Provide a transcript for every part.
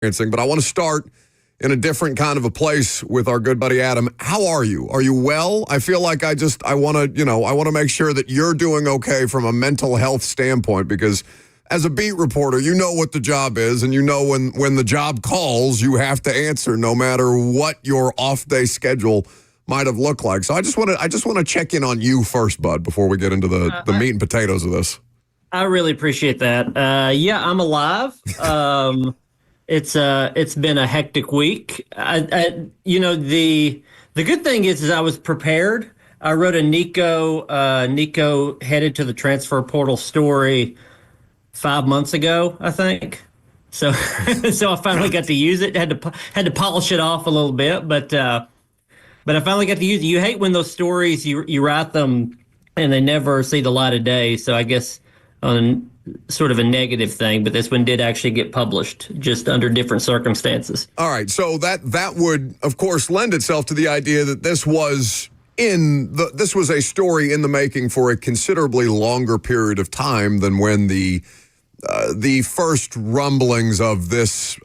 experiencing. But I want to start in a different kind of a place with our good buddy Adam. How are you? Are you well? I feel like I want to make sure that you're doing okay from a mental health standpoint, because as a beat reporter, you know what the job is, and you know when the job calls, you have to answer no matter what your off-day schedule might have looked like. So I just want to check in on you first, bud, before we get into the meat and potatoes of this. I really appreciate that. Yeah, I'm alive. It's been a hectic week. The good thing is I was prepared. I wrote a Nico headed to the transfer portal story 5 months ago, I think. So so I finally got to use it. Had to polish it off a little bit, but I finally got to use it. You hate when those stories you write them and they never see the light of day. So I guess on sort of a negative thing, but this one did actually get published, just under different circumstances. All right, so that would, of course, lend itself to the idea that this was a story in the making for a considerably longer period of time than when the first rumblings of this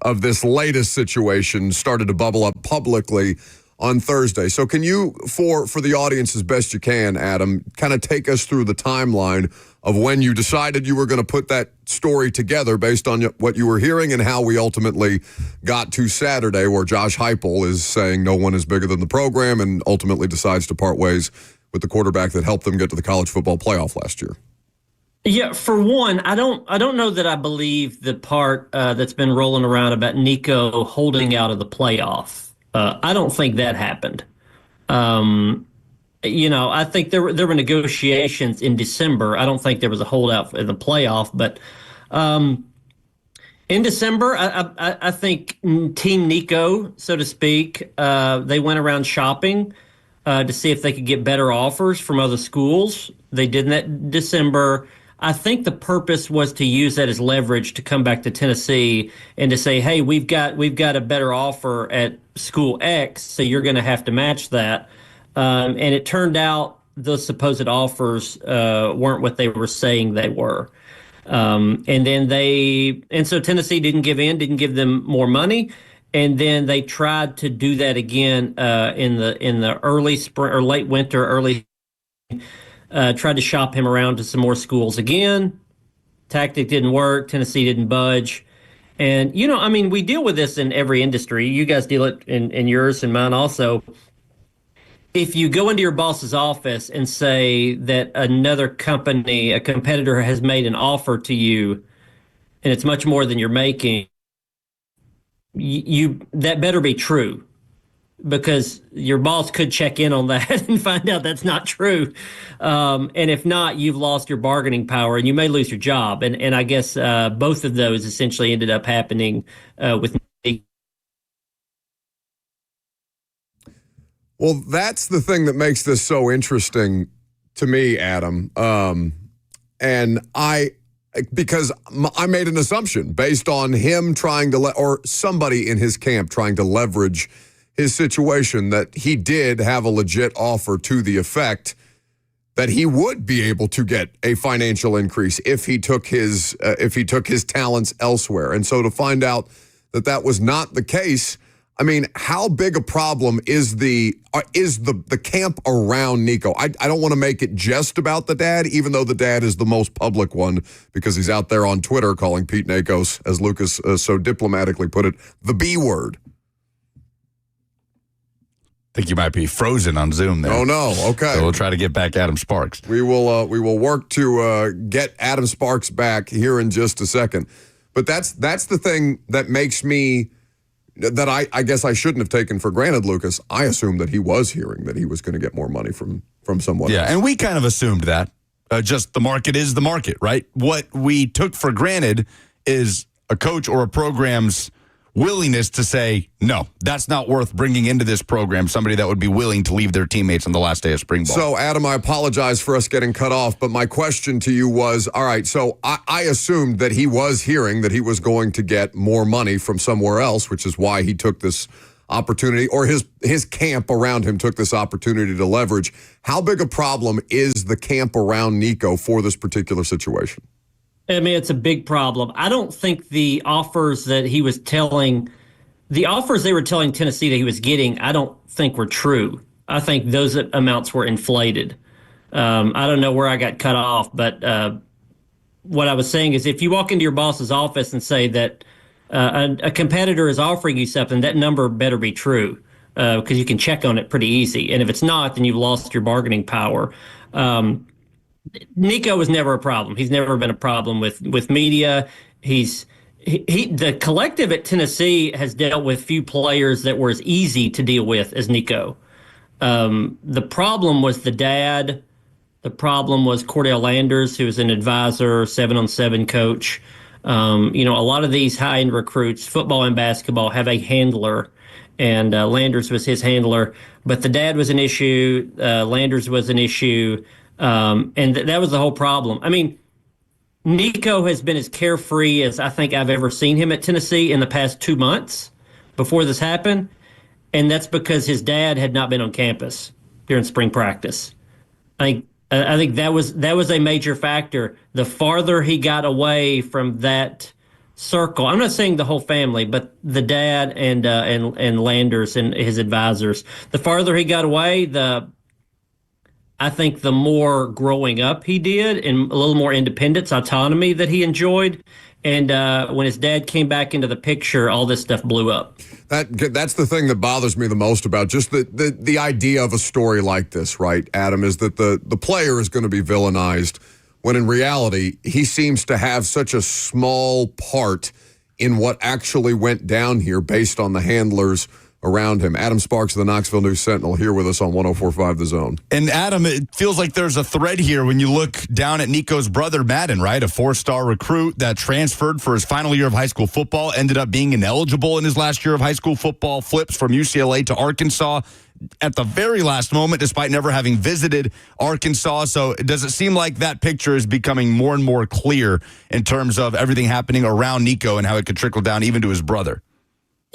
latest situation started to bubble up publicly on Thursday. So can you, for the audience as best you can, Adam, kind of take us through the timeline of when you decided you were going to put that story together based on what you were hearing and how we ultimately got to Saturday, where Josh Heupel is saying no one is bigger than the program and ultimately decides to part ways with the quarterback that helped them get to the college football playoff last year? Yeah, for one, I don't know that I believe the part that's been rolling around about Nico holding out of the playoff. I don't think that happened. I think there were negotiations in December. I don't think there was a holdout in the playoff, but in December, I think Team Nico, so to speak, they went around shopping to see if they could get better offers from other schools. They did that in December. I think the purpose was to use that as leverage to come back to Tennessee and to say, hey, we've got a better offer at school X, so you're going to have to match that. And it turned out those supposed offers weren't what they were saying they were. So Tennessee didn't give them more money. And then they tried to do that again in the early spring or late winter, tried to shop him around to some more schools again. Tactic didn't work. Tennessee didn't budge. And, we deal with this in every industry. You guys deal it in yours and mine also. If you go into your boss's office and say that another company, a competitor, has made an offer to you and it's much more than you're making, that better be true, because your boss could check in on that and find out that's not true. And if not, you've lost your bargaining power and you may lose your job. And I guess both of those essentially ended up happening with me. Well, that's the thing that makes this so interesting to me, Adam. Because I made an assumption based on him trying to or somebody in his camp trying to leverage his situation, that he did have a legit offer to the effect that he would be able to get a financial increase if he took his talents elsewhere. And so to find out that was not the case, I mean, how big a problem is the camp around Nico? I don't want to make it just about the dad, even though the dad is the most public one, because he's out there on Twitter calling Pete Nakos, as Lucas so diplomatically put it, the B word. I think you might be frozen on Zoom there. Oh, no. Okay. So we'll try to get back Adam Sparks. We will work to get Adam Sparks back here in just a second. But that's the thing that makes me, that I guess I shouldn't have taken for granted, Lucas. I assumed that he was hearing that he was going to get more money from someone else. Yeah, and we kind of assumed that. Just the market is the market, right? What we took for granted is a coach or a program's willingness to say, no, that's not worth bringing into this program, somebody that would be willing to leave their teammates on the last day of spring ball. So, Adam, I apologize for us getting cut off, but my question to you was, all right, so I assumed that he was hearing that he was going to get more money from somewhere else, which is why he took this opportunity, or his camp around him took this opportunity to leverage. How big a problem is the camp around Nico for this particular situation? I mean, it's a big problem. I don't think the offers they were telling Tennessee that he was getting, I don't think were true. I think those amounts were inflated. I don't know where I got cut off, but what I was saying is if you walk into your boss's office and say that a competitor is offering you something, that number better be true because you can check on it pretty easy. And if it's not, then you've lost your bargaining power. Nico was never a problem. He's never been a problem with media. The collective at Tennessee has dealt with few players that were as easy to deal with as Nico. The problem was the dad. The problem was Cordell Landers, who was an advisor, 7-on-7 coach. A lot of these high-end recruits, football and basketball, have a handler, and Landers was his handler. But the dad was an issue. Landers was an issue. And that was the whole problem. I mean, Nico has been as carefree as I think I've ever seen him at Tennessee in the past 2 months before this happened. And that's because his dad had not been on campus during spring practice. I think that was a major factor. The farther he got away from that circle, I'm not saying the whole family, but the dad and Landers and his advisors, the farther he got away, I think the more growing up he did and a little more independence, autonomy that he enjoyed. And when his dad came back into the picture, all this stuff blew up. That's the thing that bothers me the most about just the idea of a story like this, right, Adam, is that the player is going to be villainized when in reality he seems to have such a small part in what actually went down here based on the handlers around him. Adam Sparks of the Knoxville News Sentinel here with us on 104.5 The Zone. And Adam, it feels like there's a thread here when you look down at Nico's brother, Madden, right? A 4-star recruit that transferred for his final year of high school football, ended up being ineligible in his last year of high school football, flips from UCLA to Arkansas at the very last moment, despite never having visited Arkansas. So does it seem like that picture is becoming more and more clear in terms of everything happening around Nico and how it could trickle down even to his brother?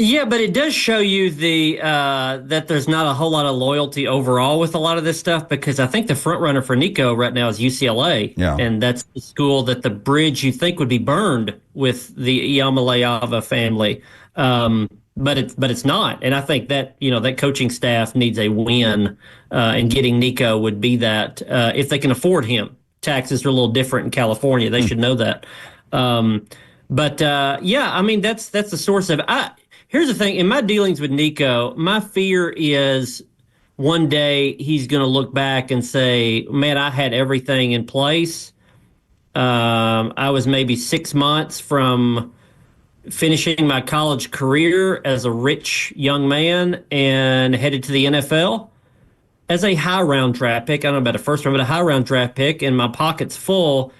Yeah, but it does show you that there's not a whole lot of loyalty overall with a lot of this stuff because I think the front runner for Nico right now is UCLA, and that's the school that the bridge you think would be burned with the Yamalayava family, but it's not, and I think that that coaching staff needs a win, and getting Nico would be that if they can afford him. Taxes are a little different in California; they should know that. Yeah, I mean that's the source of it. Here's the thing. In my dealings with Nico, my fear is one day he's going to look back and say, man, I had everything in place. I was maybe 6 months from finishing my college career as a rich young man and headed to the NFL as a high round draft pick. I don't know about a first round, but a high round draft pick, and my pocket's full.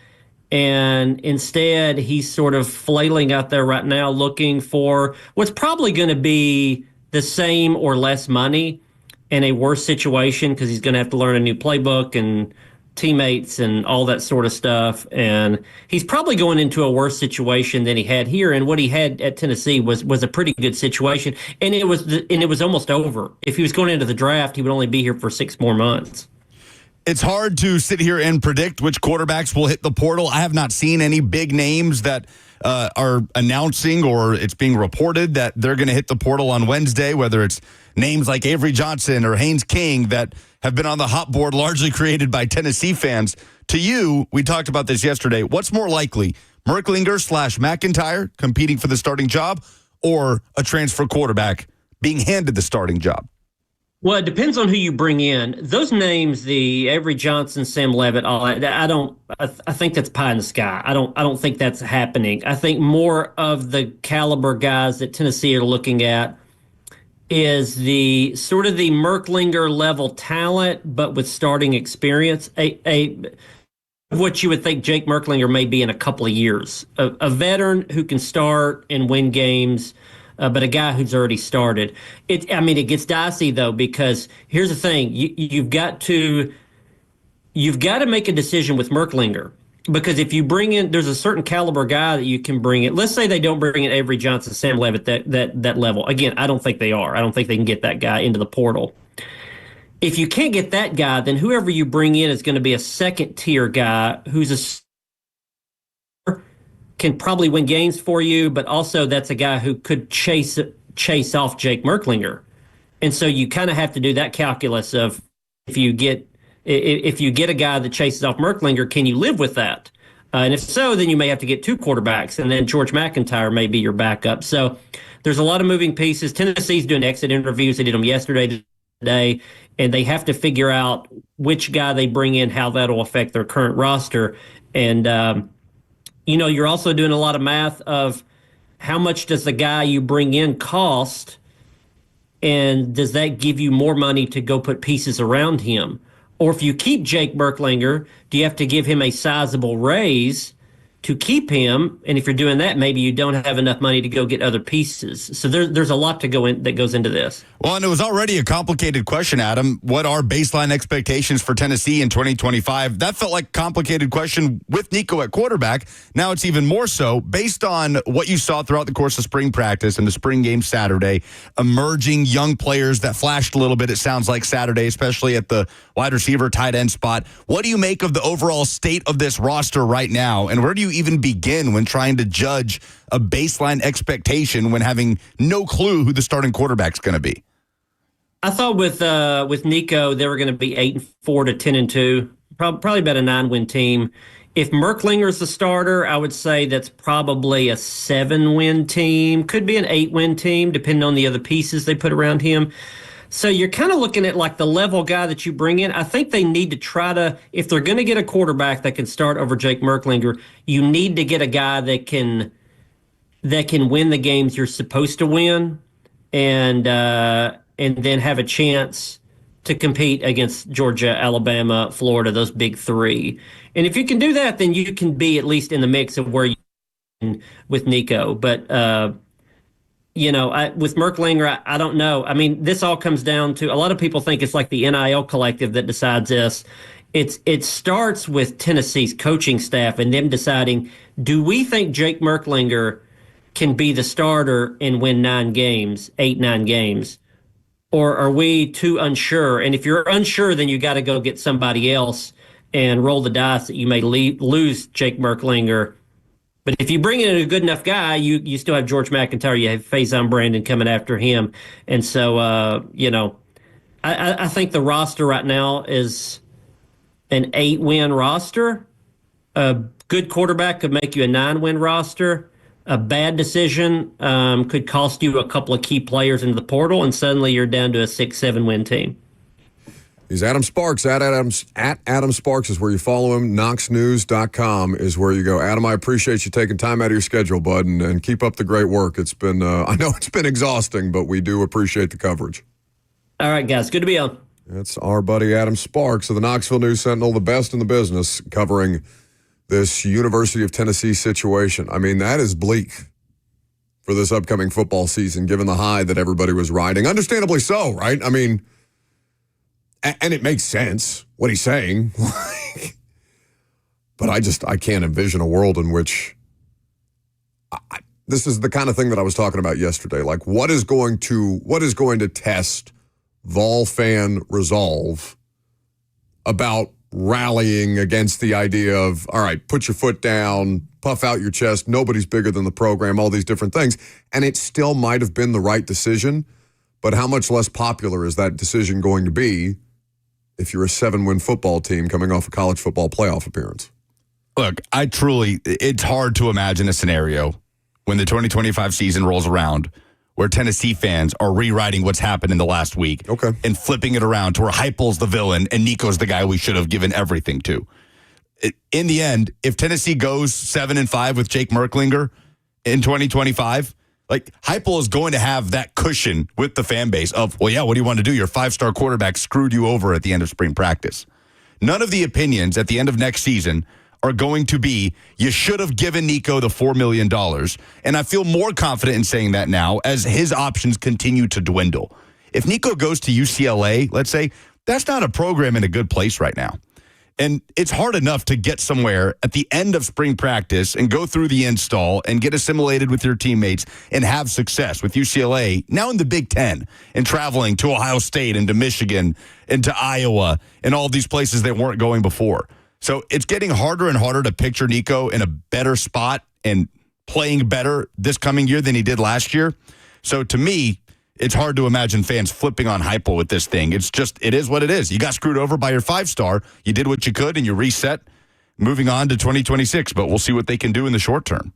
And instead, he's sort of flailing out there right now looking for what's probably going to be the same or less money in a worse situation because he's going to have to learn a new playbook and teammates and all that sort of stuff. And he's probably going into a worse situation than he had here. And what he had at Tennessee was a pretty good situation. And it was almost over. If he was going into the draft, he would only be here for 6 more months. It's hard to sit here and predict which quarterbacks will hit the portal. I have not seen any big names that are announcing or it's being reported that they're going to hit the portal on Wednesday, whether it's names like Avery Johnson or Haynes King that have been on the hot board largely created by Tennessee fans. To you, we talked about this yesterday. What's more likely, Merklinger/McIntyre competing for the starting job or a transfer quarterback being handed the starting job? Well, it depends on who you bring in. Those names, the Avery Johnson, Sam Levitt, all that, I think that's pie in the sky. I don't think that's happening. I think more of the caliber guys that Tennessee are looking at is the sort of the Merklinger level talent, but with starting experience. What you would think Jake Merklinger may be in a couple of years. A veteran who can start and win games. But a guy who's already started. It gets dicey though because here's the thing: you've got to make a decision with Merklinger because if you bring in, there's a certain caliber guy that you can bring in. Let's say they don't bring in Avery Johnson, Sam Levitt, that level. Again, I don't think they are. I don't think they can get that guy into the portal. If you can't get that guy, then whoever you bring in is going to be a second tier guy who's a can probably win games for you, but also that's a guy who could chase off Jake Merklinger. And so you kind of have to do that calculus of if you get a guy that chases off Merklinger, can you live with that? And if so, then you may have to get two quarterbacks, and then George McIntyre may be your backup. So there's a lot of moving pieces. Tennessee's doing exit interviews. They did them yesterday, today, and they have to figure out which guy they bring in, how that'll affect their current roster. And, you're also doing a lot of math of how much does the guy you bring in cost, and does that give you more money to go put pieces around him? Or if you keep Jake Merklinger, do you have to give him a sizable raise to keep him? And if you're doing that, maybe you don't have enough money to go get other pieces. So there's a lot that goes into this. Well, and it was already a complicated question, Adam. What are baseline expectations for Tennessee in 2025? That felt like a complicated question with Nico at quarterback. Now it's even more so based on what you saw throughout the course of spring practice and the spring game Saturday, emerging young players that flashed a little bit, it sounds like Saturday, especially at the wide receiver, tight end spot. What do you make of the overall state of this roster right now? And where do you even begin when trying to judge a baseline expectation when having no clue who the starting quarterback's going to be? I thought with Nico, they were going to be 8-4 to 10-2, probably about a 9-win team. If Merklinger's the starter, I would say that's probably a 7-win team. Could be an 8-win team, depending on the other pieces they put around him. So you're kind of looking at like the level guy that you bring in. I think they need to try to, if they're going to get a quarterback that can start over Jake Merklinger, you need to get a guy that can win the games you're supposed to win, and then have a chance to compete against Georgia, Alabama, Florida, those big three. And if you can do that, then you can be at least in the mix of where you can with Nico. But with Merklinger, I don't know. I mean, this all comes down to, a lot of people think it's like the NIL collective that decides this. It starts with Tennessee's coaching staff and them deciding, do we think Jake Merklinger can be the starter and win 9 games, 8-9 games? Or are we too unsure? And if you're unsure, then you got to go get somebody else and roll the dice that you may lose Jake Merklinger. But if you bring in a good enough guy, you still have George McIntyre, you have Faison Brandon coming after him. And so, I think the roster right now is an 8-win roster. A good quarterback could make you a 9-win roster. A bad decision could cost you a couple of key players into the portal, and suddenly you're down to a 6-7-win team. He's Adam Sparks. At Adam Sparks is where you follow him. KnoxNews.com is where you go. Adam, I appreciate you taking time out of your schedule, bud, and keep up the great work. It's been, I know it's been exhausting, but we do appreciate the coverage. All right, guys. Good to be on. That's our buddy Adam Sparks of the Knoxville News Sentinel, the best in the business, covering this University of Tennessee situation. I mean, that is bleak for this upcoming football season, given the high that everybody was riding. Understandably so, right? I mean, and it makes sense what he's saying. But I can't envision a world in which this is the kind of thing that I was talking about yesterday. Like, what is going to test Vol fan resolve about rallying against the idea of, all right, put your foot down, puff out your chest, nobody's bigger than the program, all these different things. And it still might have been the right decision, but how much less popular is that decision going to be if you're a 7-win football team coming off a college football playoff appearance? Look, it's hard to imagine a scenario when the 2025 season rolls around where Tennessee fans are rewriting what's happened in the last week and flipping it around to where Heupel's the villain and Nico's the guy we should have given everything to. In the end, if Tennessee goes 7-5 with Jake Merklinger in 2025, like, Heupel is going to have that cushion with the fan base of, well, yeah, what do you want to do? Your 5-star quarterback screwed you over at the end of spring practice. None of the opinions at the end of next season are going to be, you should have given Nico the $4 million. And I feel more confident in saying that now as his options continue to dwindle. If Nico goes to UCLA, let's say, that's not a program in a good place right now. And it's hard enough to get somewhere at the end of spring practice and go through the install and get assimilated with your teammates and have success with UCLA, now in the Big Ten, and traveling to Ohio State and to Michigan and to Iowa and all these places that weren't going before. So it's getting harder and harder to picture Nico in a better spot and playing better this coming year than he did last year. So to me, it's hard to imagine fans flipping on Heupel with this thing. It is what it is. You got screwed over by your 5-star. You did what you could and you reset, moving on to 2026. But we'll see what they can do in the short term.